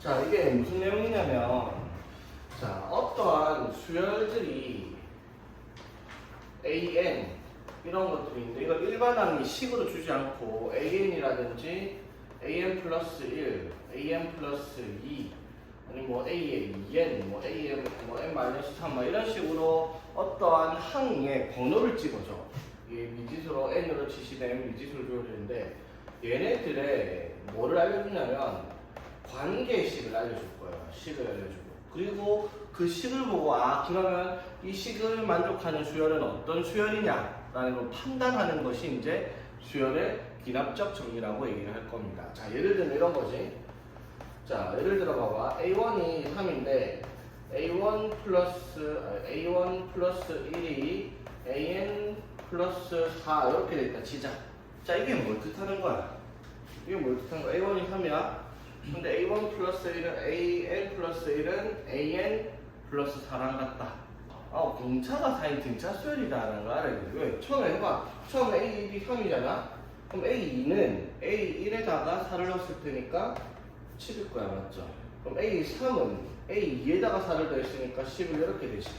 자, 이게 무슨 내용이냐면, 자, 어떠한 수열들이 AN 이런 것들이 있는데, 이걸 일반항이 식으로 주지 않고 AN이라든지 AN 플러스 1, AN 플러스 2, 아니 뭐 A의 2N, 뭐 AN, 뭐 N 마이너스 3, 뭐 이런 식으로 어떠한 항에 번호를 찍어줘. 이게 미지수로 N으로 치시된 미지수를 줘주는데, 얘네들의 뭐를 알려주냐면 관계식을 알려줄 거예요. 식을 알려주고. 그리고 그 식을 보고 그러면 이 식을 만족하는 수열은 어떤 수열이냐라는 걸 판단하는 것이 이제 수열의 기납적 정리라고 얘기를 할 겁니다. 자, 예를 들면 이런 거지. 자, 예를 들어 봐봐. A1이 3인데 A1 플러스 1이 AN 플러스 4 이렇게 됐다 치자. 자, 이게 뭘 뜻하는 거야? 이게 뭘 뜻하는 거야? A1이 3이야. 근데 A1 플러스 1은 AN 플러스 1은 AN 플러스 4랑 같다. 공차가 4인 등차 수열이다라는 걸 알아야 돼. 왜? 처음에 해봐. 처음에 A1이 3이잖아? 그럼 A2는 A1에다가 4를 넣었을 테니까 7일 거야, 맞죠? 그럼 A3은 A2에다가 4를 더했으니까 10을 이렇게 되지.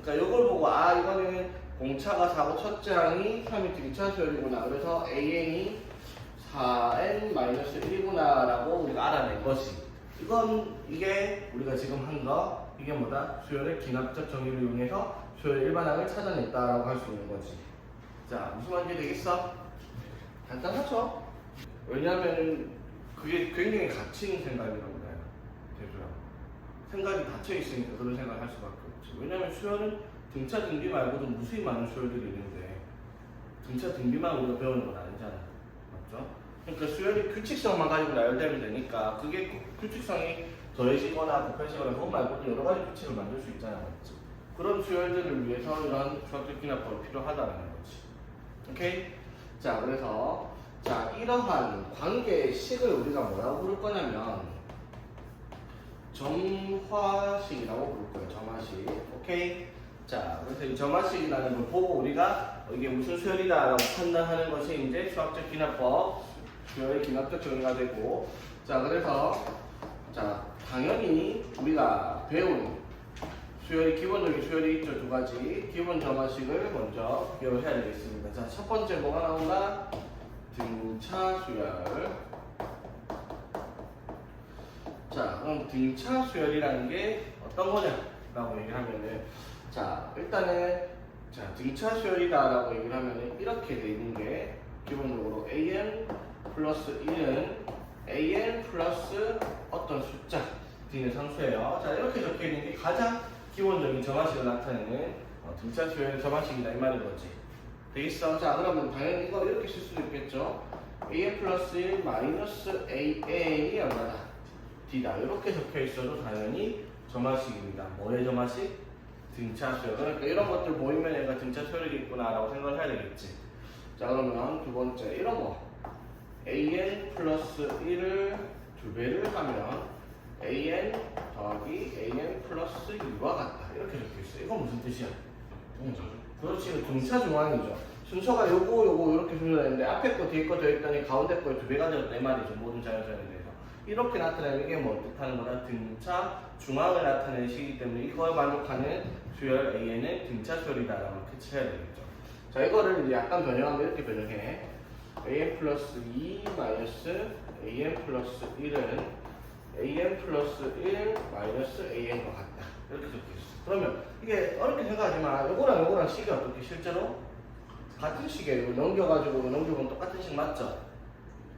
그러니까 이걸 보고 이거는 공차가 4고 첫째 항이 3이 등차 수열이구나. 그래서 AN이 4n-1이구나 라고 우리가 알아낸 것이, 이게 우리가 지금 한 거, 이게 뭐다? 수열의 기납적 정의를 이용해서 수열의 일반항을 찾아냈다라고 할 수 있는 거지. 자, 무슨 말인지 되겠어? 간단하죠? 왜냐하면 그게 굉장히 가치 있는 생각이라고 해요. 대수야. 생각이 닫혀 있으니까 그런 생각을 할 수밖에 없지. 왜냐하면 수열은 등차 등비 말고도 무수히 많은 수열들이 있는데 등차 등비만 우리가 배우는 건 아니잖아. 맞죠? 그러니까 수열이 규칙성만 가지고 나열되면 되니까 그게 규칙성이 더해지거나 곱해지거나 그것 말고도 여러 가지 규칙을 만들 수 있잖아. 맞지? 그런 수열들을 위해서 이런 수학적 기납법이 필요하다는 거지. 오케이? 자, 그래서 이러한 관계식을 우리가 뭐라고 부를 거냐면 점화식이라고 부를 거예요. 점화식. 오케이? 자, 그래서 이 점화식이라는 걸 보고 우리가 이게 무슨 수열이다라고 판단하는 것이 이제 수학적 기납법, 수열의 기납적 정의가 되고, 자, 그래서 당연히 우리가 배운 수열이 기본적인 수열이 있죠. 두 가지 기본 점화식을 먼저 기억을 해야 되겠습니다. 자, 첫 번째 뭐가 나온다? 등차 수열. 자, 그럼 등차 수열이라는 게 어떤 거냐라고 얘기를 하면은, 자, 일단은 등차 수열이다라고 얘기를 하면은 이렇게 돼 있는 게 기본적으로 AN 플러스 1은 AN 플러스 어떤 숫자 등의 상수예요. 자, 이렇게 적혀 있는 게 가장 기본적인 점화식을 나타내는 등차 수열 점화식이다 이 말인 거지. 되겠어? 자, 그러면 당연히 이거 이렇게 쓸 수도 있겠죠. AN 플러스 1 마이너스 AN이 얼마다? D다. 이렇게 적혀 있어도 당연히 점화식입니다. 뭐의 점화식? 등차 수열. 그러니까 이런 것들 보이면 얘가 등차 수열이겠구나라고 생각을 해야 되겠지. 자, 그러면 두 번째 이런 거 AN 플러스 1을 2배를 하면 AN 더하기 AN 플러스 2와 같다. 이렇게 적혀 있어. 이건 무슨 뜻이야? 그렇지, 등차 중앙이죠. 순서가 요거 이렇게 순서되는데 앞에 거 뒤에 거 더했더니 가운데 거에 2배가 되었다 이 말이죠. 모든 자연수에 대해서 이렇게 나타내는 게 뭐 뜻하는 거다? 등차 중앙을 나타내는 식이기 때문에 이걸 만족하는 수열 AN은 등차 수열이다라고 이렇게 쳐야 되겠죠. 자, 이거를 이제 약간 변형하면 이렇게 변형해. AN 플러스 2 마이너스 AN 플러스 1은 AN 플러스 1 마이너스 AN과 같다. 이렇게 적혀 있어. 그러면 이게 어렵게 생각하지만 요거랑 식이 어떻게 실제로 같은 식이에요. 이거 넘겨보면 똑같은 식 맞죠?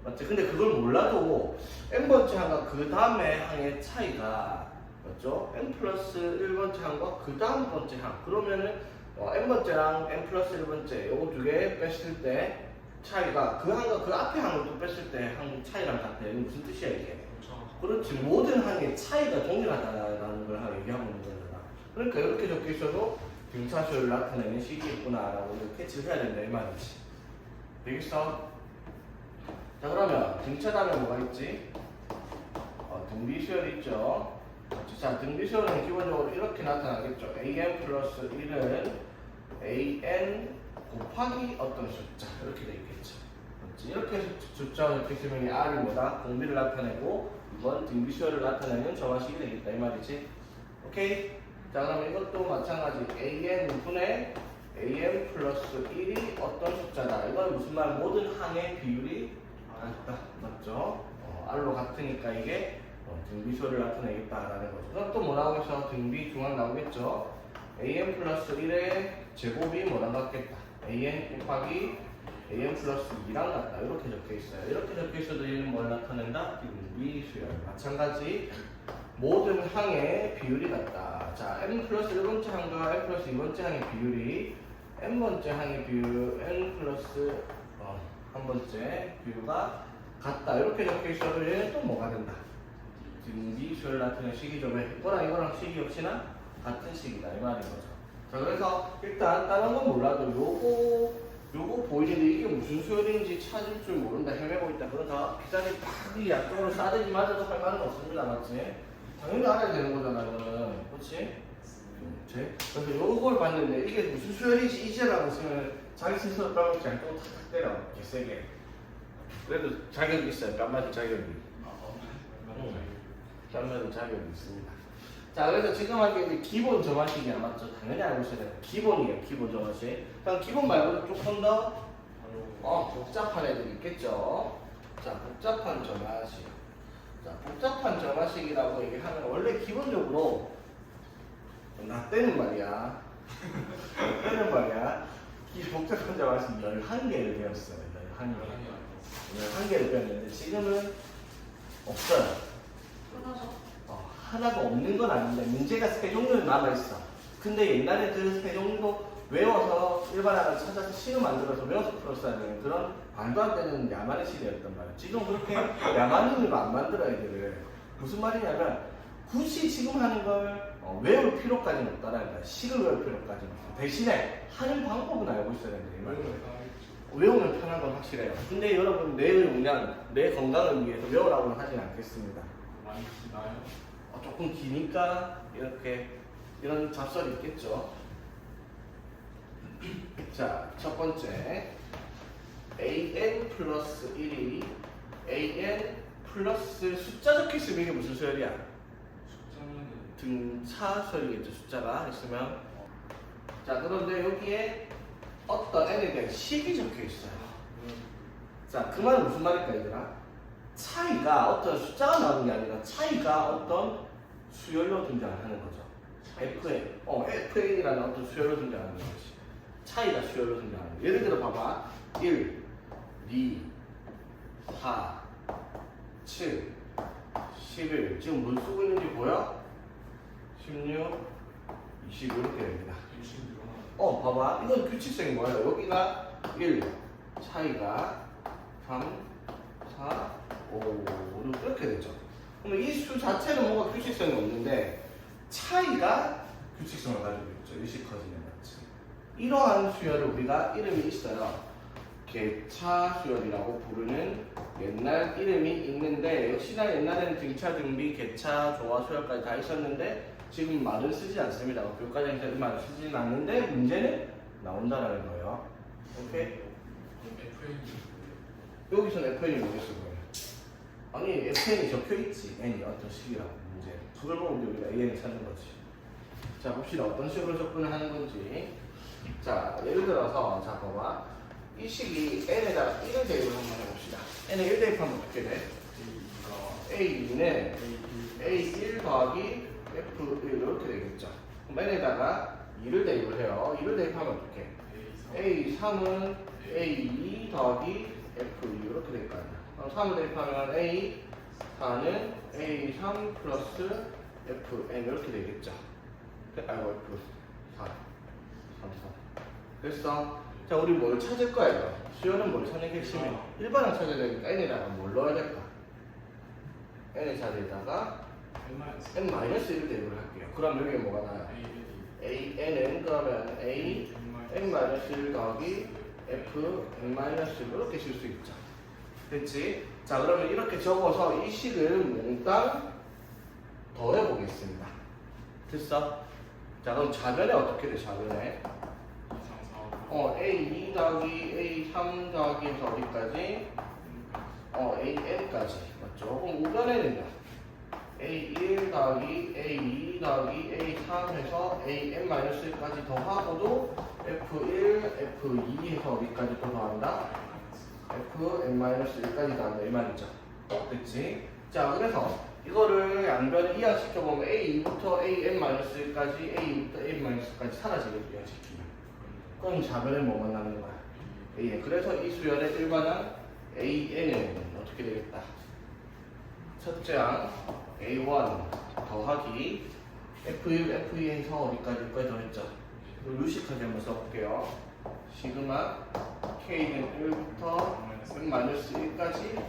맞지? 근데 그걸 몰라도 n번째 항과 그 다음에 항의 차이가 맞죠? n 플러스 1번째 항과 그 다음 번째 항 그러면은 n번째랑 n 플러스 1번째 요거 두 개 뺐을 때 차이가 그 항과 그 앞에 항을 또 뺐을 때 항 차이랑 같아. 이게 무슨 뜻이야 이게? 그렇지. 모든 항의 차이가 동일하다라는 걸 얘기하고 있는 거잖아. 그러니까 이렇게 적혀 있어도 등차 수열을 나타내는 식이 있구나라고 캐치를 해야 된다 이 말이지. 되겠어? 자, 그러면 등차 다음에 뭐가 있지? 등비 수열이 있죠. 자, 등비 수열은 기본적으로 이렇게 나타나겠죠. AN 플러스 1은 AN 곱하기 어떤 숫자 이렇게 돼 있겠죠. 이렇게 숫자가 이렇게 쓰면 이 R이 뭐다? 공비를 나타내고 이건 등비수열을 나타내는 정화식이 되겠다 이 말이지. 오케이? 자 그럼 이것도 마찬가지 AN 분의 AN 플러스 1이 어떤 숫자다. 이건 무슨 말? 모든 항의 비율이 같다. 맞죠? R로 같으니까 이게 등비수열을 나타내겠다라는 거죠. 그럼 또 뭐 나오겠어? 등비 중앙 나오겠죠? AN 플러스 1의 제곱이 뭐랑 같겠다. AN 곱하기 AN 플러스 2랑 같다. 이렇게 적혀 있어요. 이렇게 적혀 있어도 얘는 뭘 나타낸다? 등비수열. 마찬가지 모든 항의 비율이 같다. 자, n 플러스 1번째 항과 n 플러스 2번째 항의 비율이 n번째 항의 비율 n 플러스 한 번째 비율과 같다. 이렇게 적혀 있어도 얘는 또 뭐가 된다? 등비수열 나타내는 식이점에 이거랑 이거랑 식이 역시나 같은 식이다. 이 말인 거죠. 자, 그래서 일단 다른 건 몰라도 요거 보이는데 이게 무슨 수열인지 찾을 줄 모른다, 헤매고 있다. 그러다 기사님 팍이 양쪽으로 싸대기 맞아도 할 말은 없습니다. 맞지? 당연히 알아야 되는 거잖아, 이거는. 그렇지? 그래서 요걸 봤는데 이게 무슨 수열이지 이제라고 쓰면 자기 스스로 뺨을 양쪽으로 탁탁 때려. 개세게. 그래도 자격이 있어요. 뺨 맞을 자격이. 뺨 맞을 자격이 있습니다. 자, 그래서 지금 하게 이제 기본 정화식이야, 맞죠? 당연히 알고 있어야 돼요. 기본이에요, 기본 정화식. 그럼 기본 말고도 조금 더 복잡한 애들이 있겠죠. 자, 복잡한 정화식. 자, 복잡한 정화식이라고 얘기하면 원래 기본적으로 나 때는 말이야. 때는 말이야. 이 복잡한 정화식 11개를 배웠어요. 11개를 배웠는데 지금은 없어요. 하나도 없는 건 아닌데 문제가 3종류는 남아있어. 근데 옛날에 그 3종류도 외워서 일반화를 찾아서 시를 만들어서 외워서 풀었어야 되는 그런 말도 안 되는 야만의 시대였단 말이야. 지금 그렇게 야만인으로 안 만들어 애들을. 무슨 말이냐면 굳이 지금 하는 걸 외울 필요까지는 없다라는 거야. 시를 외울 필요까지는 없어. 대신에 하는 방법은 알고 있어야 된다 이 말이야. 외우면 편한 건 확실해요. 근데 여러분 내 용량, 내 건강을 위해서 외우라고는 하진 않겠습니다. 많이 기나요? 조금 기니까 이렇게 이런 잡설이 있겠죠. 자, 첫 번째 AN 플러스 1이 AN 플러스 숫자 적혀있으면 이게 무슨 수열이야? 숫자는 등차 수열이겠죠. 숫자가 있으면. 자, 그런데 여기에 어떤 n에 대한 식이 적혀있어요. 자, 그 말은 무슨 말일까 얘들아? 차이가 어떤 숫자가 나오는 게 아니라 차이가 어떤 수열로 등장하는 거죠. FN이라는 어떤 수열로 등장하는 것이. 차이가 수열로 등장하는 거. 예를 들어 봐봐. 1, 2, 4, 7, 11. 지금 뭘 쓰고 있는지 보여? 16, 20 이렇게 됩니다. 봐봐. 이건 규칙성이 뭐예요? 여기가 1, 차이가 3, 4, 5, 6 이렇게 되죠. 그럼 이 수 자체는 뭔가 규칙성이 없는데 차이가 규칙성을 가지고 있죠. 일식 커지는 같이. 이러한 수열을 우리가 이름이 있어요. 개차 수열이라고 부르는 옛날 이름이 있는데 역시나 옛날에는 등차, 등비, 개차, 조화, 수열까지 다 있었는데 지금 말은 쓰지 않습니다. 교과정에서 이 말을 쓰지는 않는데 문제는 나온다라는 거예요. 오케이? 여기서는 FN이 뭐겠어? 아니 FN이 적혀있지. N이 어떤 식이라고 문제. 그걸 보고 우리가 AN을 찾는 거지. 자, 봅시다. 어떤 식으로 접근을 하는 건지. 자, 예를 들어서 자 봐봐. 이 식이 N에다가 1을 대입을 한번 해봅시다. N에 1 대입하면 어떻게 돼? A2는 A1 더하기 F1 이렇게 되겠죠. 그럼 N에다가 2를 대입을 해요. 2를 대입하면 어떻게? A3은 A2 더하기 F2 이렇게 될 거 아니야. 그럼 3을 대입하면 A4는 A3 플러스 FN 이렇게 되겠죠. 아이고 F4 3, 4 됐어. 자, 우리 뭘 찾을 거예요? 수열은 뭘 찾는 게 핵심이야? 일반을 찾아야 되니까 N에다가 뭘 넣어야 될까? N의 자리에다가 N-1을 대입을 할게요. 그럼 여기에 뭐가 나요? N은 그러면 A N-1 더하기 F N-1 이렇게 쓸 수 있죠. 됐지? 자, 그러면 이렇게 적어서 이 식을 몽땅 더해보겠습니다. 됐어? 자, 그럼 좌변에 어떻게 돼? 좌변에 A2 더하기 A3 더하기 해서 어디까지? AN까지 맞죠? 그럼 우변에는요 A1 더하기 A2 더하기 A3 해서 AN-1까지 더하고도 F1, F2 해서 어디까지 또 더한다? Fn-1까지 더한다 이 말이죠. 됐지? 자 그래서 이거를 양변에 이항시켜보면 A2부터 AN-1까지 A2부터 AN-까지 사라지겠죠 이항시키면. 그럼 좌변에 뭐만 남는 거야? AN. 그래서 이 수열의 일반항 AN은 어떻게 되겠다? 첫째 항 A1 더하기 F1, F2 해서 어디까지 더했죠? 루식하게 한번 써볼게요. 시그마 K는 1부터 N-1까지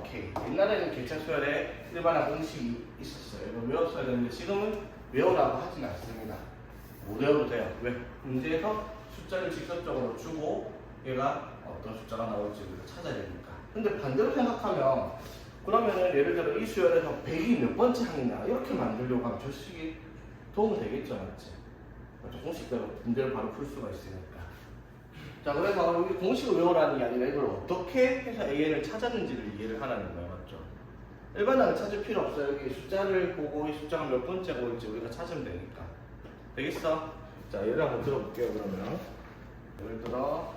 K. 옛날에는 개차수열에 일반항 공식이 있었어요. 이거 외웠어야 되는데 지금은 외우라고 하진 않습니다. 못 외워도 돼요. 왜? 문제에서 숫자를 직접적으로 주고 얘가 어떤 숫자가 나올지 우리가 찾아야 되니까. 근데 반대로 생각하면 그러면은 예를 들어 이 수열에서 100이 몇 번째 항이냐 이렇게 만들려고 하면 저 식이 도움이 되겠죠, 맞지? 맞죠? 공식대로 문제를 바로 풀 수가 있으니까. 자, 그래서 우리 공식을 외우라는 게 아니라 이걸 어떻게 해서 AN을 찾았는지를 이해를 하라는 거예요, 맞죠? 일반항을 찾을 필요 없어요. 여기 숫자를 보고 이 숫자가 몇 번째가 올지 우리가 찾으면 되니까. 되겠어? 자, 예를 한번 들어볼게요, 그러면. 예를 들어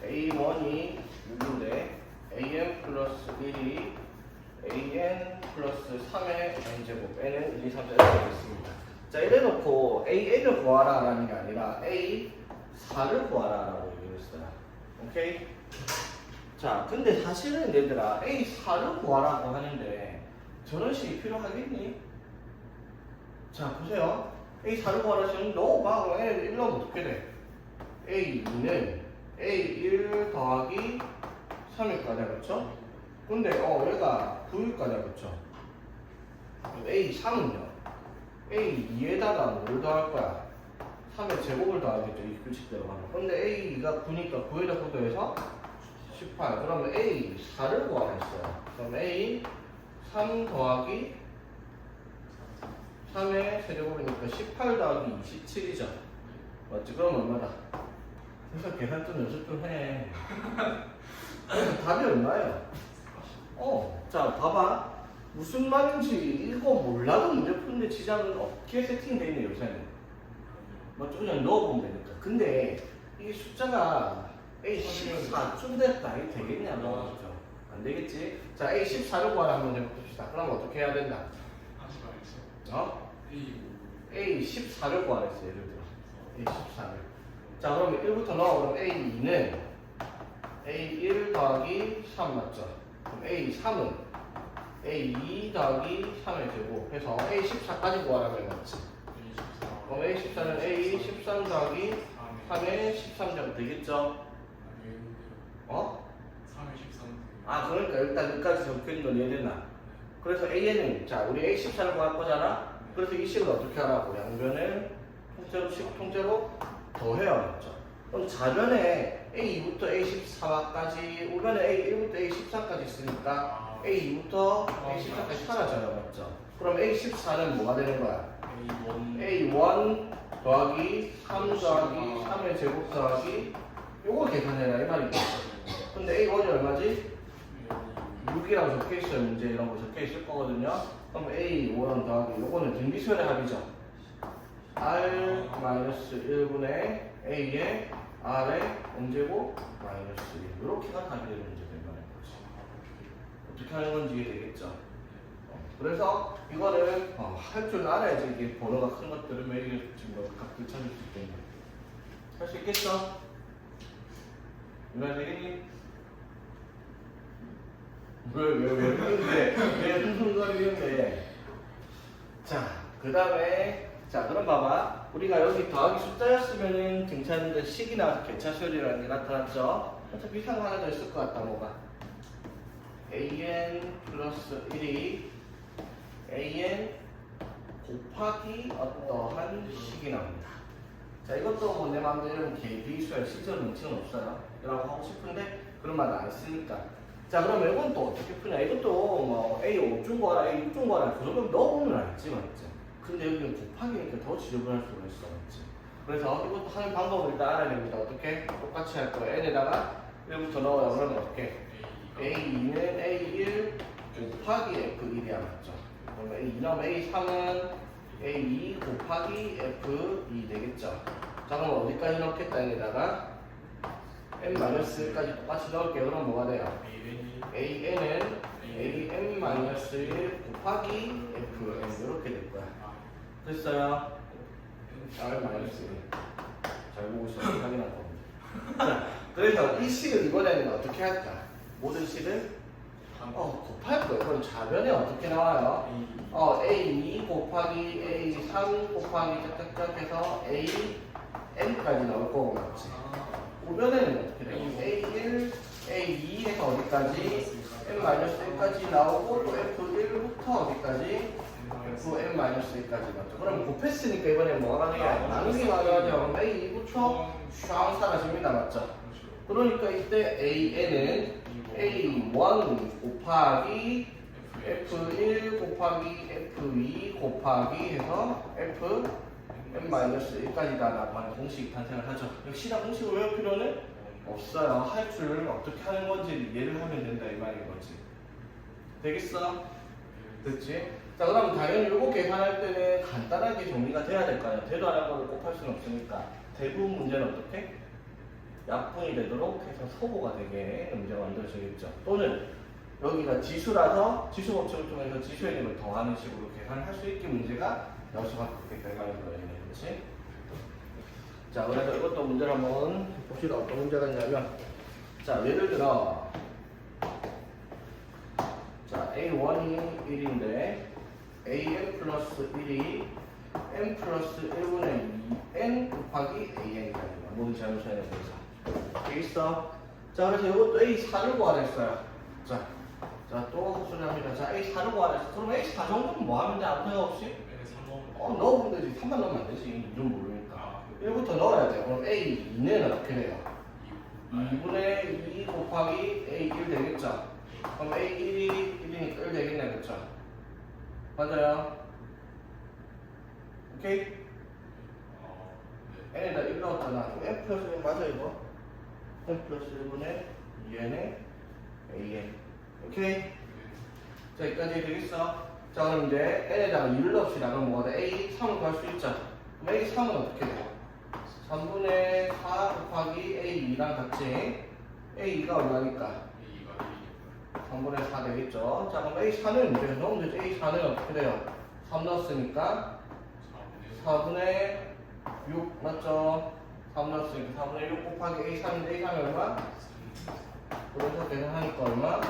A1이 6인데 AN 플러스 1이 AN 플러스 3의 n제곱 N은 1, 2, 3, 4 이렇게 있습니다. 자 이래놓고 AN을 구하라 라는 게 아니라 A4를 구하라 라고 얘기를 했어요. 오케이? 자 근데 사실은 얘들아 A4를 구하라고 하는데 저런 식이 필요하겠니? 자 보세요. A4를 구하라 하시면 넣어봐. 그럼 N1 넣으면 어떻게 돼? A2는 A1 더하기 3일 거냐, 그쵸? 근데, 얘가 9일 거냐, 그쵸? A3은요? A2에다가 뭘 더할 거야? 3의 제곱을 더하겠죠, 이 규칙대로 하면. 근데 A가 9니까 9에다 9 더해서 18. 그러면 A4를 구하라 했어요. 그럼 A3 더하기 3의 세제곱이니까 18 더하기 27이죠. 맞지? 그럼 얼마다? 그래서 계산 좀 연습 좀 해. 답이 얼마예요? 자, 봐봐. 무슨 말인지 이거 몰라도 문제 푸는데 지장은 어떻게 세팅되어 있네, 요새는. 맞죠? 그냥 넣어보면 되니까. 근데 이 숫자가 A14쯤 됐다. 이게 되겠냐고. 맞죠? 안 되겠지? 자, A14를 구하라 한번 해봅시다. 그럼 어떻게 해야 된다? A14를 구하라 했어, 예를 들어. A14를. 자, 그러면 1부터 넣어. 그럼 A2는 A1 더하기 3 맞죠? 그럼 A3은 A2 더하기 3의 제곱 해서 A14까지 구하라고 맞지? 그럼 A14는 A13 더하기 3의 13제곱 되겠죠? 3의 13. 그러니까 일단 여기까지 적혀있는 건 이해됐나? 그래서 A는 자 우리 A14를 구할 거잖아? 그래서 이 식을 어떻게 하라고? 양변을 통째로 더해야 맞죠? 그럼 좌변에 A2부터 A14까지 우변에 A1부터 A14까지 있으니까 A2부터 A14까지 사라져요, 맞죠? 그럼 A14는 뭐가 되는 거야? A1 더하기 3 더하기 3의 제곱 더하기 요걸 계산해라 이 말이죠. 근데 A1이 얼마지? 6이라고 적혀있어요. 문제 이런 거 적혀있을 거거든요. 그럼 A1 더하기 요거는 등비수열의 합이죠. R-1분의 A의 R의 n제곱 마이너스 1 이렇게가 답이 되는 문제가 이거는 거지. 어떻게 하는 건지 이해되겠죠? 그래서 이거를 할 줄 알아야지 이게 번호가 큰 것들을 매일 지금 각들 찾을 수 있겠네. 할 수 있겠어? 이거 되겠니? 왜 흥흥거리는데? 자, 그 다음에 자 그럼 봐봐. 우리가 여기 더하기 숫자였으면은 괜찮은데 식이 나와서 개차수열이라는 게 나타났죠? 어차피 이상 하나 더 있을 것 같다. 뭐가? AN 플러스 1이 AN 곱하기 어떠한 식이 나옵니다. 자 이것도 뭐 내 마음대로 비수열 실제로 문제는 없어요 라고 하고 싶은데 그런 말을 안 쓰니까. 자 그러면 이건 또 어떻게 푸냐. 이것도 뭐 A5중 거라 A6중 거라 그 정도 넣어보면 알지 맞지? 근데 여기는 곱하기니까 더 지저분할 수가 있어 맞지? 그래서 이것도 하는 방법을 일단 알아야 됩니다. 어떻게? 똑같이 할 거예요. n에다가 1부터 넣어요. 그러면 어떻게? A2는 A1 곱하기 F1이야, 맞죠? 그럼 A2 넣으면 A3은 A2 곱하기 F2 되겠죠? 자, 그럼 어디까지 넣겠다, 여기다가? n-1까지 똑같이 넣을게요. 그럼 뭐가 돼요? AN은 AN-1 곱하기 FN 이렇게 될 거야. 됐어요? R-1 잘 보고 있어. 확인할 겁니다. 자, 그래서 이 식을 이번에는 어떻게 할까? 모든 식을 곱할 거예요. 그럼 좌변에 어떻게 나와요? A2 곱하기 A3 곱하기 짝짝짝 해서 AN까지 나올 거고, 맞지? 우변에는 어떻게 돼요? A1, A2에서 어디까지? n-1까지 나오고 또 F1부터 어디까지? Fn-1까지 맞죠? 그럼 곱했으니까 이번에 뭐가 가능해요? 나누기 가능하죠? 그럼 A2부터 샹 사라집니다, 맞죠? 그러니까 이때 AN은 A1 곱하기 F1 곱하기 F2 곱하기 해서 Fn-1까지다 라고 하는 공식이 탄생을 하죠. 역시나 공식을 외울 필요는 없어요. 할 줄 어떻게 하는 건지 이해를 하면 된다 이 말인 거지. 되겠어? 됐지? 자, 그럼 당연히 이거 계산할 때는 간단하게 정리가 돼야 될 거 아니야. 대도 안 한 거를 곱할 수는 없으니까 대부분 문제는 어떻게? 약분이 되도록 해서 소보가 되게 문제가 만들어지겠죠. 또는 여기가 지수라서 지수 법칙을 통해서 지수의 값을 더하는 식으로 계산을 할 수 있게 문제가 나올 수밖에 없겠다 이 말인 거예요. 그렇지? 자, 그래서 이것도 문제를 한번 봅시다. 어떤 문제가 있냐면, 자, 예를 들어, 자, A1이 1인데, AN 플러스 1이 N 플러스 1분의 2N 곱하기 AN이다. 모든 잘못해야 되면서. 여기 있어. 자, 그래서 이것도 A4를 구하랬어요. 자, 또 헛소리합니다. 자, A4를 구하랬어. 그럼 A4 정도는 뭐 하면 돼? 아무 생각 없이? 넣어보면 되지. 3만 넣으면 안 되지. 이름 모르니까. 1부터 넣어야 돼. 그럼 A2는 어떻게 돼요? 2분의 2 곱하기 A1 되겠죠? 그럼 A1이 1이니까 1 되겠네, 그쵸? 맞아요? 오케이? n에다 1 넣었잖아. 그럼 n 플러스 1 맞아, 이거? n 플러스 1분의 2n의 an. 오케이? 자, 여기까지 되겠어? 자, 그럼 이제 n에다가 2를 넣읍시다. 그럼 뭐가 돼? A3을 구할 수 있죠? 그럼 A3은 어떻게 돼요? 3분의 4 곱하기 A2랑 같이 A2가 얼마니까? 3분의 4 되겠죠? 자, 그럼 A4는 이제 넣으면 되죠? A4는 어떻게 돼요? 3 넣었으니까 4분의 6 맞죠? 3 넣었으니까 4분의 6 곱하기 A3인데 A3이 얼마? 그래서 계산하니까 얼마?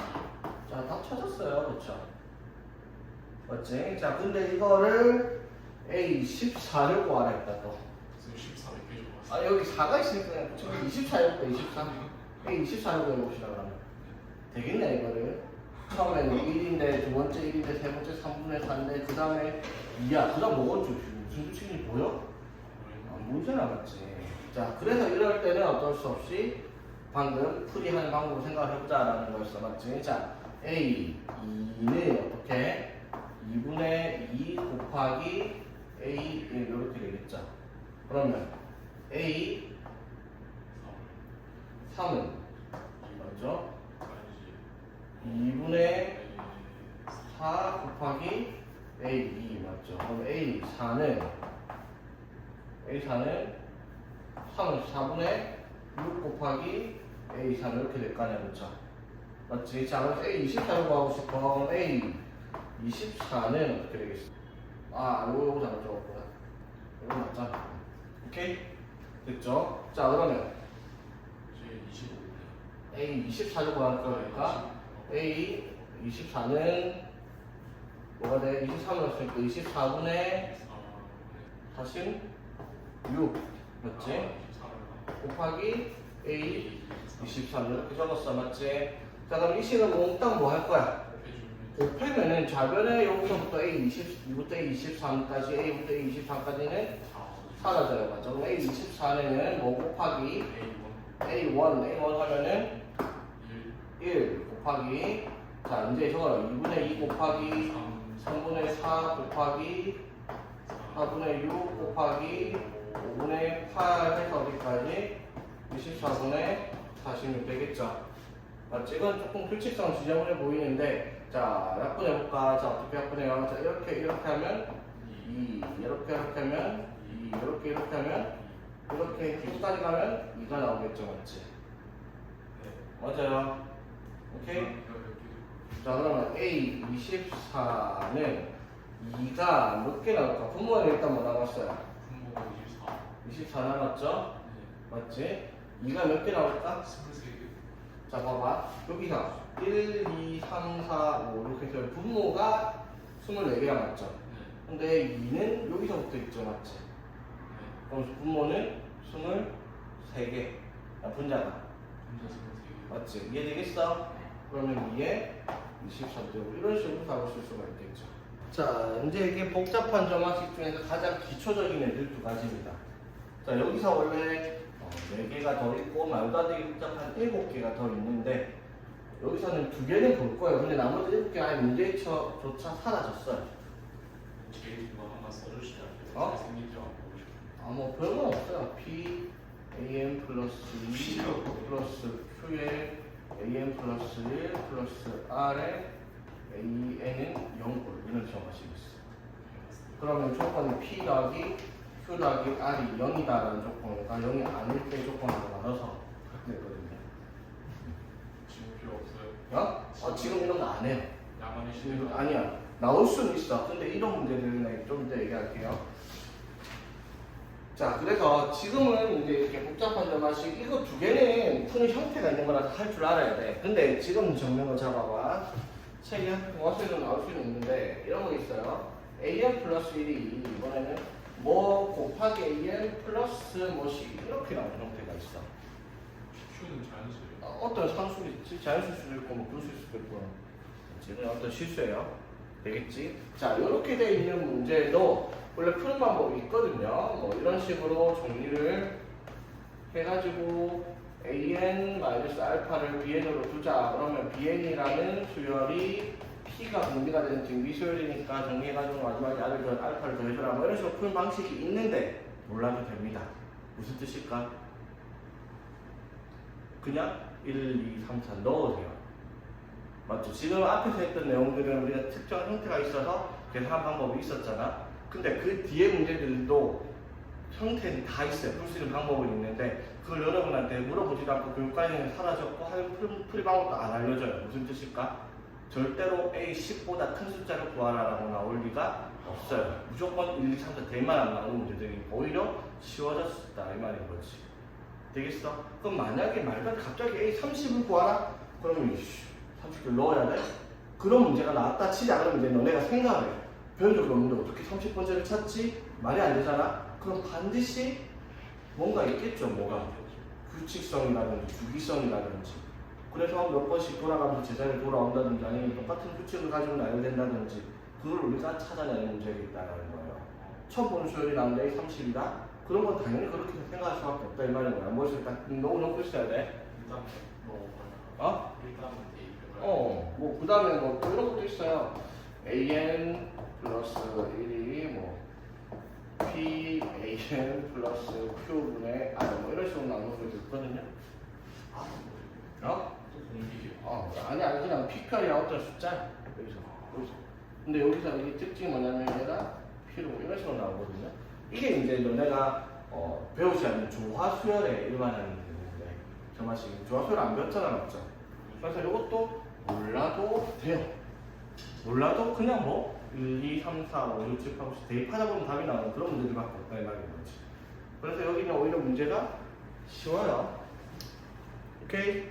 자, 다 찾았어요. 그렇죠? 맞지? 자, 근데 이거를 A14를 구하라 했다 또. 아, 여기 4가 있으니까 그냥 24 해볼까? 24? A24를 구해봅시다 그러면. 되겠네 이거를. 처음에는 1인데 두 번째 1인데 세 번째 3분의 4인데 그 다음에 2야. 그 다음 뭐겠죠? 무슨 규칙인지 보여? 안 보이잖아, 맞지? 자, 그래서 이럴 때는 어쩔 수 없이 방금 풀이하는 방법으로 생각을 해보자라는 거였어, 맞지? 자, A2는 어떻게? 2분의 2 곱하기 A1 이렇게 되겠죠? 그러면 A 3은 맞죠? 2분의 4 곱하기 A2 맞죠? 그럼 A4는 3은 4분의 6 곱하기 A3 이렇게 될 거 아니야, 그렇죠? 맞지? 자, 그래서 A24를 구하고 싶어. 그럼 A24는 어떻게 되겠어? 아, 요거 잘못 적었구나. 이거 맞잖아. 오케이? 됐죠? 자, 그러면 A24를 구할 거니까 A24는 뭐가 돼? 23을 했으니까 24분의 46 맞지? 곱하기 A23 이렇게 적었어, 맞지? 자, 그럼 이 식은 몽땅 뭐 할 거야? 곱하면은 좌변에 여기서부터 A22부터 A23까지 A부터 A23까지는 사라져요, 맞죠? 그럼 A24는 뭐 곱하기 A1 하면은 1 곱하기 자, 이제 저거 2분의 2 곱하기 3분의 4 곱하기 4분의 6 곱하기 5분의 8 해서 어디까지? 24분의 46 되겠죠? 맞지? 이건 조금 규칙성 지저분해 보이는데, 자, 약분해볼까? 자, 어떻게 약분해요? 자, 이렇게 하면 2, 이렇게 하면 2, 이렇게 하면 이렇게 계속까지 가면 2가 나오겠죠, 맞지? 맞아요. 오케이? 자, 그러면 A 24는 2가 몇 개 나올까? 분모는 일단 뭐 나왔어요? 분모가 24 나왔죠? 네. 맞지? 2가 몇 개 나올까? 23개. 자, 봐봐. 여기서 1, 2, 3, 4, 5 이렇게 해서 분모가 24개가 맞죠? 네. 근데 2는 여기서부터 있죠, 맞지? 네. 그럼 분모는 23개. 분자가. 분자 23개. 맞지? 이해되겠어? 그러면 2에 23되고 이런 식으로 답을 쓸 수가 있겠죠. 자, 이제 이게 복잡한 점화식 중에서 가장 기초적인 애들 두 가지입니다. 자, 여기서 원래 4개가 더 있고 말도 안 되게 복잡한 7개가 더 있는데 여기서는 2개는 볼 거예요. 근데 나머지 7개 아예 문제조차 사라졌어요. 제일 그거 하나 써주시면 어? 잘생긴지 안 보고 싶어요. 뭐 별건 없어요. P AM 플러스 2 플러스 Q에 AM 플러스 1 플러스 R에 AN은 0꼴 이런 정하식이 있어. 그러면 조건이 P 더하기 Q 더하기 R이 0이다라는 조건과 0이 아닐 때 조건으로 나눠서 그렇게 되거든요. 지금 필요 없어요. 어? 지금 이런 거 안 해요. 야만의 시대가 아니야. 나올 수는 있어. 근데 이런 문제들은 좀 이따 얘기할게요. 자, 그래서 지금은 이제 이렇게 복잡한 점화식 이거 2개는 푸는 형태가 있는 거라서 할 줄 알아야 돼. 근데 지금 적는 거 잡아봐. 책이 동화수에도 나올 수는 있는데 이런 거 있어요. AN 플러스 1이 이번에는 뭐 곱하기 AN 플러스 뭐씩 이렇게 나오는 형태가 있어. Q는 자연수예요. 어떤 상수도 있지, 자연수일 수도 있고 뭐 분수일 수도 있고 지금 어떤 실수예요. 되겠지? 자, 이렇게 돼 있는 문제도 원래 푸는 방법이 있거든요. 뭐 이런 식으로 정리를 해가지고 AN-알파를 BN으로 두자. 그러면 BN이라는 수열이 P가 분비가 되는 등비수열이니까 정리해가지고 마지막에 알파를 더해줘라. 뭐 이런 식으로 푸는 방식이 있는데 몰라도 됩니다. 무슨 뜻일까? 그냥 1, 2, 3, 4 넣으세요. 맞죠? 지금 앞에서 했던 내용들은 우리가 특정한 형태가 있어서 계산한 방법이 있었잖아. 근데 그 뒤에 문제들도 형태는 다 있어요. 풀 수 있는 방법은 있는데 그걸 여러분한테 물어보지도 않고 교육과정에 사라졌고 하는 풀이 방법도 안 알려줘요. 무슨 뜻일까? 절대로 A10보다 큰 숫자를 구하라라고 나올 리가 없어요. 무조건 1, 2, 3, 4 대만 안 나오는 문제들이 오히려 쉬워졌다 이 말인 거지. 되겠어? 그럼 만약에 말도 갑자기 A30을 구하라? 그러면 30을 넣어야 돼? 그런 문제가 나왔다 치자. 그러면 이제 너네가 생각을 해. 배운 적이 없는데 어떻게 30번째를 찾지? 말이 안 되잖아? 그럼 반드시 뭔가 있겠죠, 뭐가. 규칙성이라든지 주기성이라든지. 그래서 몇 번씩 돌아가면서 제자리에 돌아온다든지 아니면 똑같은 규칙을 가지고 나야 된다든지 그걸 우리가 찾아내는 문제가 있다는 거예요. 처음 보는 수열이 나오는데 30이다? 그런 건 당연히 그렇게 생각할 수밖에 없다 이 말인 거야. 머릿속에 딱 넣고 있어야 돼. 일단 뭐 어? 일단은 A 뭐 그 다음에 뭐 이런 것도 있어요. AN 플러스 1이 뭐 PAN 플러스 Q분의 R 뭐 이런 식으로 나오는 것도 있거든요. 어? 또 공식이요. 아니 그냥 PQR이야 어떤 숫자 여기서. 근데 여기서 이 특징이 뭐냐면 얘가 P로 이런 식으로 나오거든요. 이게 이제 너네가 배우지 않는 조화수열의 일반화는 되는데 점화식 조화수열 안 배웠잖아 맞죠? 그래서 이것도 몰라도 돼요. 몰라도 그냥 뭐 1, 2, 3, 4, 5, 6, 7, 8, 9, 10 대입하다 보면 답이 나오는 그런 문제들밖에 없다 이 말인 거지. 그래서 여기는 오히려 문제가 쉬워요. 오케이?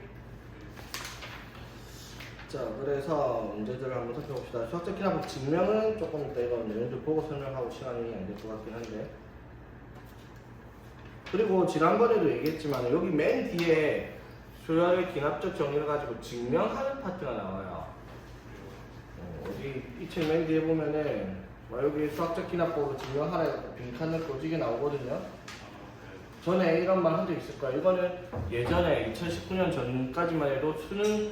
자, 그래서 문제들을 한번 살펴봅시다. 수학적 기하법 증명은 조금 이따 이거 내용들 보고 설명하고 시간이 안 될 것 같긴 한데. 그리고 지난번에도 얘기했지만 여기 맨 뒤에 수열의 기납적 정의를 가지고 증명하는 파트가 나와요. 어디 이 책 맨 뒤에 보면은 여기 수학적 기납법으로 증명하라 해서 빈칸을 꼬지게 나오거든요. 전에 이런 말 한 적 있을 거야. 이거는 예전에 2019년 전까지만 해도 수능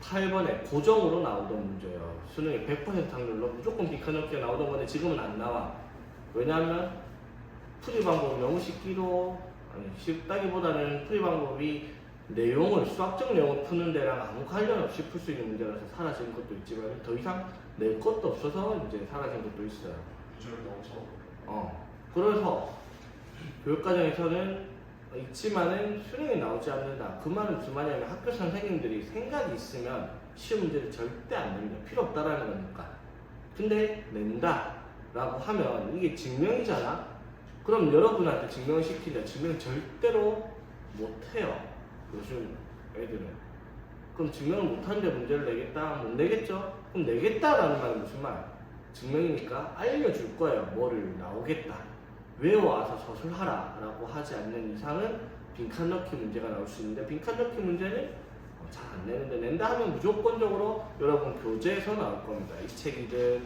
18번에 고정으로 나오던 문제예요. 수능에 100% 확률로 무조건 빈칸 없게 나오던 건데 지금은 안 나와. 왜냐하면 풀이 방법이 너무 쉽기도 아니 쉽다기보다는 풀이 방법이 내용을 수학적 내용을 푸는 데랑 아무 관련 없이 풀 수 있는 문제라서 사라진 것도 있지만 더 이상 낼 것도 없어서 이제 사라진 것도 있어요. 비주얼 넣어서 그래서 교육과정에서는 있지만은 수능에 나오지 않는다. 그 말은 무슨 말이냐면 학교 선생님들이 생각이 있으면 시험 문제를 절대 안 냅니다. 필요 없다라는 거니까. 근데 낸다라고 하면 이게 증명이잖아. 그럼 여러분한테 증명을 시키자. 증명 절대로 못해요. 요즘 애들은. 그럼 증명을 못하는데 문제를 내겠다? 못 내겠죠? 그럼 내겠다라는 말은 무슨 말? 증명이니까 알려줄 거예요. 뭐를 나오겠다. 외워와서 서술하라 라고 하지 않는 이상은 빈칸 넣기 문제가 나올 수 있는데 빈칸 넣기 문제는 잘 안 내는데 낸다 하면 무조건적으로 여러분 교재에서 나올 겁니다. 이 책이든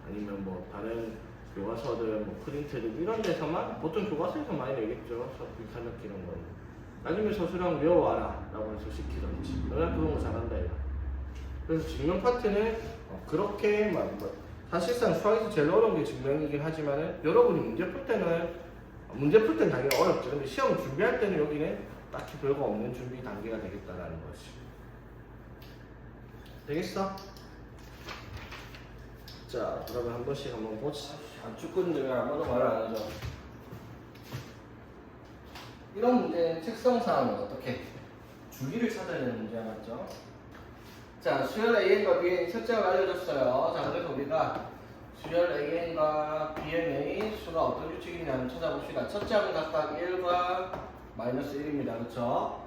아니면 뭐 다른 교과서든 뭐 프린트든 이런 데서만 보통 교과서에서 많이 내겠죠. 빈칸 넣기 이런 거는. 아니면 서술형 외워와라 라고 해서 시키던지 너네 그런 거 잘한다 이거. 그래서 증명 파트는 그렇게 사실상 수학에서 제일 어려운 게 증명이긴 하지만은 여러분이 문제 풀 때는 당연히 어렵죠. 근데 시험 준비할 때는 여기는 딱히 별거 없는 준비 단계가 되겠다라는 거지. 되겠어? 자, 그러면 한 번씩 한번 보자. 축구는 왜 아무도 말을 안 하죠? 이런 문제는 특성상 어떻게 주기를 찾아야 되는 문제야, 맞죠? 자, 수열 AN과 BN이 설정을 알려줬어요. 자, 그래서 우리가 수열 AN과 BN의 수가 어떤 규칙이냐 한번 찾아봅시다. 첫째 항은 각각 1과 마이너스 1입니다. 그렇죠?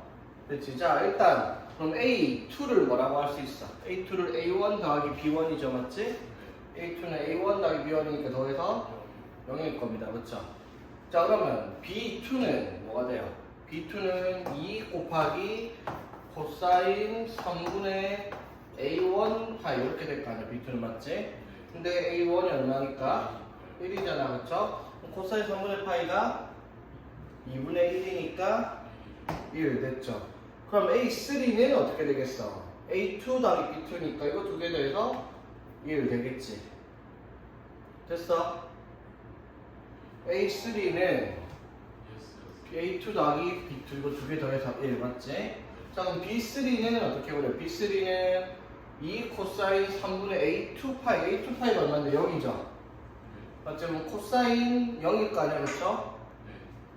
그렇지. 자, 일단 그럼 A2를 뭐라고 할 수 있어? A2를 A1 더하기 B1이죠, 맞지? A2는 A1 더하기 B1이니까 더해서 0일 겁니다. 그렇죠? 자, 그러면 B2는 뭐가 돼요? B2는 2 곱하기 코사인 3분의 A1 파이 이렇게 될 거 아니야. B2는 맞지? 근데 A1이 얼마니까? 1이잖아. 그쵸? 코사인 3분의 파이가 2분의 1이니까 1 됐죠? 그럼 A3는 어떻게 되겠어? A2 더하기 B2니까 이거 두 개 더해서 1 되겠지? 됐어? A3는 A2 더하기 B2 이거 두 개 더해서 1 맞지? 자 그럼 B3는 어떻게 그래? B3는 2 코사인 3분의 A2 파이 A2파이가 얼마인데 0이죠? 맞지? 그럼 코사인 0일 거 아니야 그렇죠?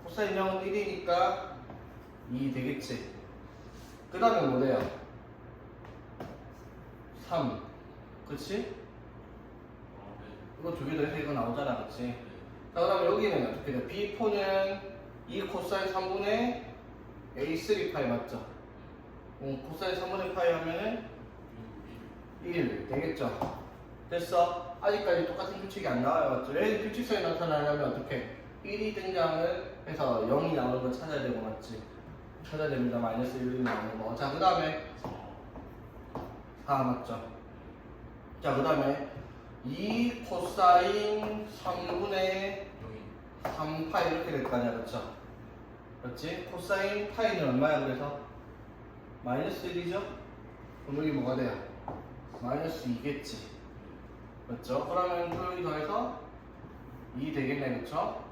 코사인 0은 1이니까 2 되겠지? 그 다음에 뭐래요? 3 그치? 이거 두 개 더해서 이거 나오잖아 그치? 자 그다음에 여기는 어떻게 돼? B4는 2 코사인 3분의 A3 파이 맞죠? 코사인 3분의 파이 하면은 1 되겠죠? 됐어? 아직까지 똑같은 규칙이 안 나와요 맞죠? 왜 규칙성이 나타나려면 어떻게 1이 등장을 해서 0이 나오는 걸 찾아야 되고 맞지? 찾아야 됩니다. 마이너스 1이 나오는 거. 자 그 다음에 4 맞죠? 자 그 다음에 2 코사인 3분의 3파이 이렇게 될 거 아니야 그쵸? 그렇지? 코사인 파이는 얼마야 그래서? 마이너스 1이죠? 그럼 여기 뭐가 돼요? 마이너스 2겠지 그렇죠? 그러면 여기 더해서 2 되겠네 그쵸?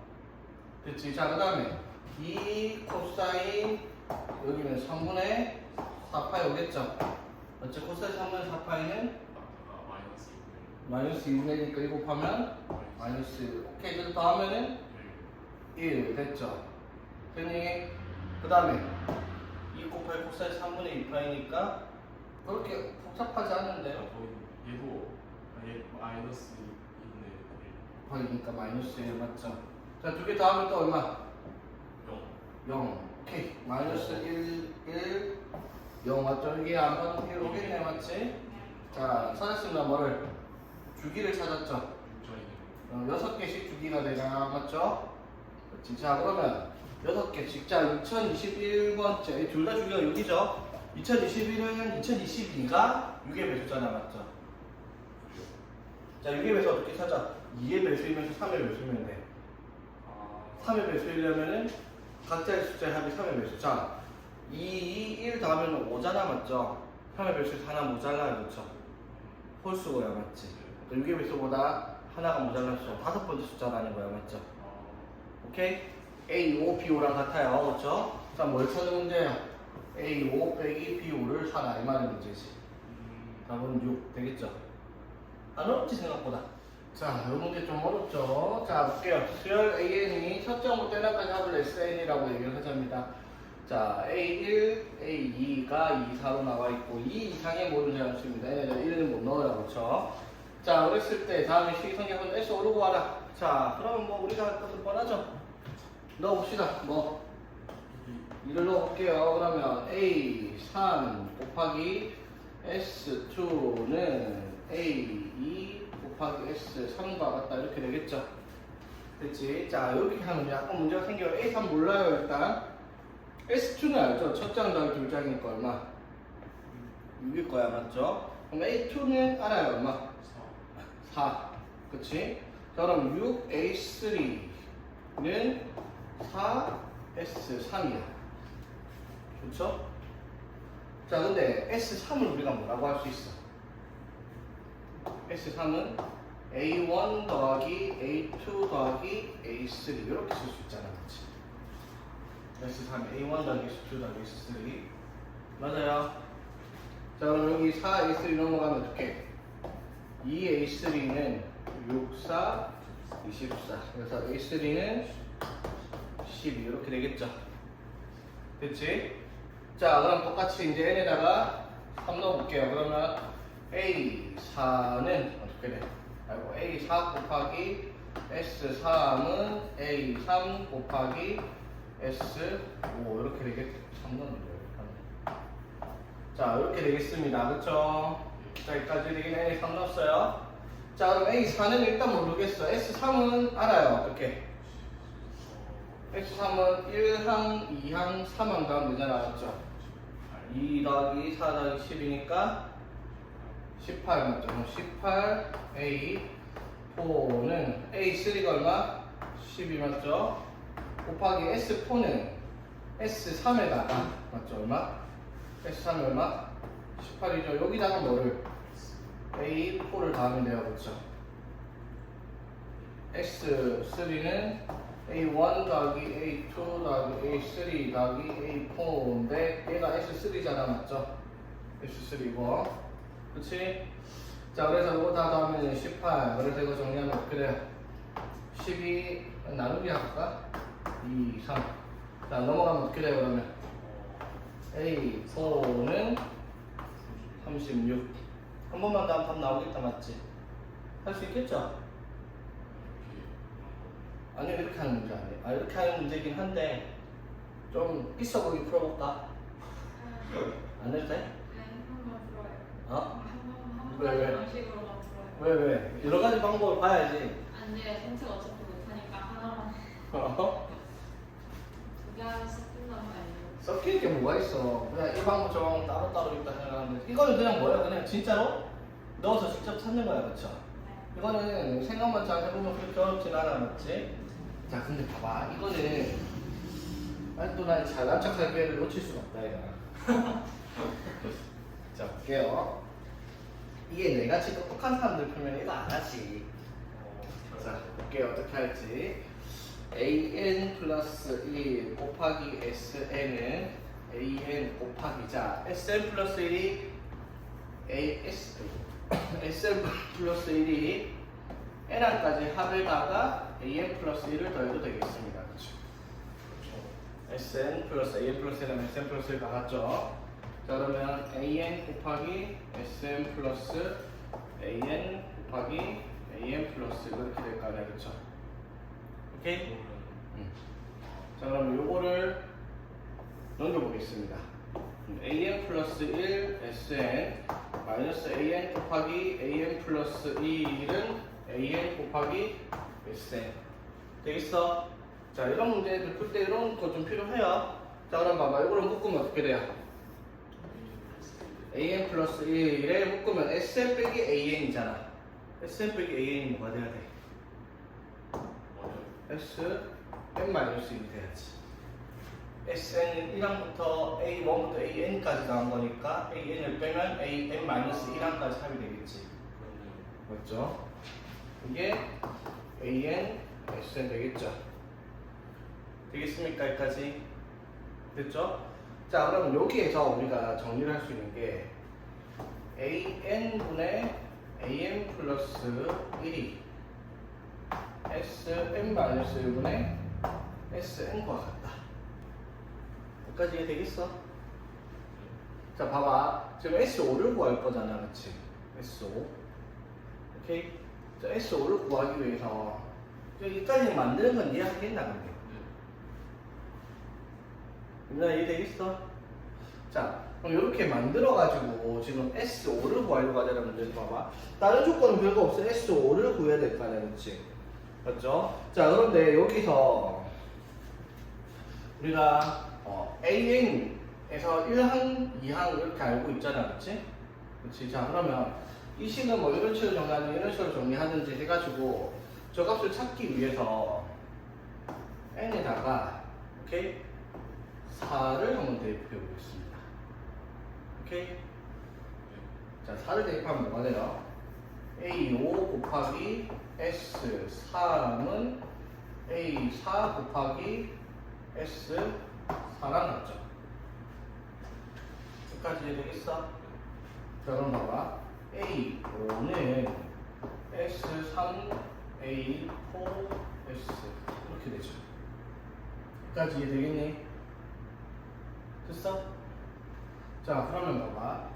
그렇지? 자 그 다음에 2 코사인 여기는 3분의 4파이 오겠죠? 그렇죠? 코사인 3분의 4파이는 마이너스 2분의 1이니까 1 곱하면 마이너스 1 오케이 그래서 더하면은 1 됐죠? 됐니? 그 다음에 2 곱하기 코사인 3분의 2파이니까 그렇게 복잡하지 않은데요? 얘도 마이너스 2분의 파이니까 마이너스 1 맞죠? 자 두 개 더하면 또 얼마? 0 0 오케이 마이너스 1 1 0 맞죠? 이게 안 봐도 1 오겠네 맞지? 자 찾았습니다 뭐를? 주기를 찾았죠? 6개씩 주기가 되냐 맞죠? 그렇지. 자 그러면 6개씩 자 2021번째 둘 다 주기가 6이죠? 2021은 2022가 6의 배수잖아 맞죠? 자 6의 배수 어떻게 찾아? 2의 배수이면서 3의 배수면 돼 3의 배수이려면은 각자의 숫자의 합이 3의 배수 자 2, 1 더하면 5잖아 맞죠? 3의 배수에서 하나 모자라요 그렇죠? 홀수고요 맞지? 6의 배수보다 하나가 모자란 숫자 5번째 숫자라는 거야 맞죠? 오케이? A5, B5랑 같아요. 그렇죠? 자, 뭘 찾는 문제예요? A5 빼기 B5를 하나 이 말의 문제지. 답은 6 되겠죠? 안 어렵지 생각보다. 자, 이 문제 좀 어렵죠? 자, 볼게요. 수열 AN이 첫째부터 n까지 합을 SN이라고 얘기를 하자입니다. 자, A1, A2가 2, 4로 나와 있고 2 이상의 모든 자연수입니다. 얘네들 1을 못 넣으라 그렇죠? 자, 그랬을 때 다음에 식이성격은 S 오르고 와라. 자, 그러면 뭐 우리가 할 것은 뻔하죠? 넣어봅시다. 뭐 2를 넣어볼게요. 그러면 A3 곱하기 S2는 A2 곱하기 S3과 같다 이렇게 되겠죠? 됐지? 자, 이렇게 하면 약간 문제가 생겨요. A3 몰라요 일단. S2는 알죠? 첫 장 더하기 둘 장이니까 얼마? 6일 거야 맞죠? 그럼 A2는 알아요 얼마? 4 그치? 자 그럼 6A3는 4S3이야 좋죠? 자 근데 S3을 우리가 뭐라고 할 수 있어? S3은 A1 더하기 A2 더하기 A3 이렇게 쓸 수 있잖아 그치? S3 A1 더하기 S2 더하기 S3 맞아요 자 그럼 여기 4A3 넘어가면 어떻게 2A3는 6, 4, 24 그래서 A3는 12 이렇게 되겠죠 됐지? 자 그럼 똑같이 이제 n에다가 3 넣어볼게요 그러면 A4는 어떻게 돼? 아이고 A4 곱하기 S3은 A3 곱하기 S5 이렇게 되겠죠 3 넣는 거예요 자 이렇게 되겠습니다 그쵸? 자 여기까지 되긴 A3 넣었어요 자 그럼 A4는 일단 모르겠어 S3은 알아요 어떻게? S3은 1항, 2항, 3항 가면 되잖아 맞죠? 2 더하기 4 더하기 10이니까 18 맞죠? 그럼 18 A4는 A3가 얼마? 12 맞죠? 곱하기 S4는 S3에다가 맞죠? 얼마? S3이 얼마? 18이죠. 여기다가 뭐를? A4를 더하면 돼요. 그렇죠? S3는 A1 더하기 A2 더하기 A3 더하기 A4인데 얘가 S3잖아. 맞죠? S3고 그치? 자 그래서 이거 다 더하면 18 그래서 이거 정리하면 어떻게 돼요? 12 나누기 할까? 2, 3 자 넘어가면 어떻게 돼요 그러면? A4는 36 한 번만 더 답 나오겠다 맞지? 할 수 있겠죠? 아니요 이렇게 하는 문제 아니에요 아 이렇게 하는 문제긴 한데 좀 있어 보이게 풀어볼까? 안 해도 돼? 한번 들어요. 어? 한 왜, 가지 왜? 방식으로만 들어요. 왜? 여러 가지 방법을 봐야지 안 돼, 선택 어차피 못하니까 하나만 어? 두 개 하나씩 끝난 거 아니에요? 섞일 게 뭐가 있어 그냥 이 방법 저 방법 따로따로 있다 생각하는데 이거는 그냥 뭐야 그냥 진짜로 넣어서 직접 찾는 거야 그쵸? 네. 이거는 생각만 잘 해보면 그렇게 어렵진 않아 맞지? 자 근데 봐봐 이거는 아니 또난 잘난 척할 기회를 놓칠 수가 없다 얘가 자 볼게요 이게 내같이 똑똑한 사람들 풀면 이거 안 하지 자 볼게요 어떻게 할지 an 플러스 1 곱하기 sn은 an 곱하기 자 sn 플러스 1이 sn 플러스 1이 n항까지 합에다가 an 플러스 1을 더해도 되겠습니다 그렇죠? sn 플러스 an 플러스 1하면 sn 플러스 1 나갔죠 자 그러면 an 곱하기 sn 플러스 an 곱하기 an 플러스 이렇게 될 거 아니야 그쵸? 오케이? 자 그럼 요거를 넘겨보겠습니다 an 플러스 1 sn 마이너스 an 곱하기 an 플러스 1은 an 곱하기 sn 되겠어? 자 이런 문제들 풀 때 이런 거 좀 필요해요 자 그럼 봐봐 이거를 묶으면 어떻게 돼요? an 플러스 1에 묶으면 sn 빼기 an이잖아 sn 빼기 an이 뭐가 돼야 돼? sn 마이너스 1이 돼야지 sn은 1항부터 a1부터 an까지 나온 거니까 an을 빼면 an 마이너스 1항까지 합이 되겠지 맞죠? 이게 an sn 되겠죠 되겠습니까? 여기까지 됐죠? 자, 그럼 여기에서 우리가 정리를 할 수 있는 게 AN분의 AN 플러스 1이 SN-1분의 SN과 같다. 여기까지 이해되겠어? 자, 봐봐. 지금 S5를 구할 거잖아, 그치? S5. 오케이? 자, S5를 구하기 위해서 여기까지 만드는 건 이해하겠나, 근데? 누나 이해되겠어? 자, 그럼 이렇게 만들어가지고 지금 S5를 구하려고 하자면 이제 봐봐. 다른 조건은 별거 없어. S5를 구해야 될 거 아니야, 그치? 맞죠? 자, 그런데 여기서 우리가 AN에서 1항, 2항 이렇게 알고 있잖아, 그치? 그치? 자, 그러면 이 식은 뭐 이런 식으로 정리하든지 이런 식으로 정리하든지 해가지고 저 값을 찾기 위해서 n에다가 오케이? 4를 한번 대입해 보겠습니다. 오케이? 자, 4를 대입하면 뭐가 돼요? A5 곱하기 S3은 A4 곱하기 S4랑 같죠? 여기까지 이해되겠어? 자, 그럼 봐봐. A5는 S3, A4, S 이렇게 되죠. 여기까지 이해되겠니? 됐어? 자, 그러면 봐봐.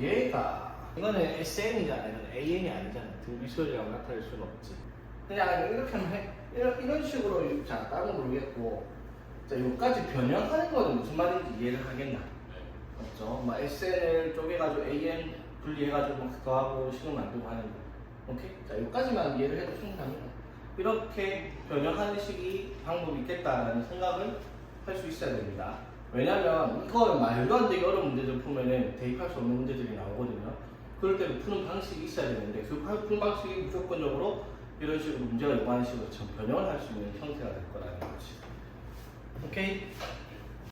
얘가 이거는 SN이잖아. 이건 AN이 아니잖아. 등비수열이라고 나타낼 수는 없지. 그냥 이렇게 하면 해. 이런 식으로 자, 다른 거 모르겠고. 자, 여기까지 변형하는 거는 무슨 말인지 이해를 하겠나? 맞죠? 막 SN을 쪼개가지고 AN 분리해가지고 막 더하고 식을 만들고 하는 거. 오케이? 자, 여기까지만 이해를 해도 충분합니다. 이렇게 변형하는 식이 방법이 있겠다라는 생각을 할 수 있어야 됩니다. 왜냐면 이거는 말도 안 되게 어려운 문제들 풀면은 대입할 수 없는 문제들이 나오거든요. 그럴 때는 푸는 방식이 있어야 되는데 그 푸는 방식이 무조건적으로 이런 식으로 문제가 요구하는 식으로 전 변형을 할 수 있는 형태가 될 거라는 거지. 오케이?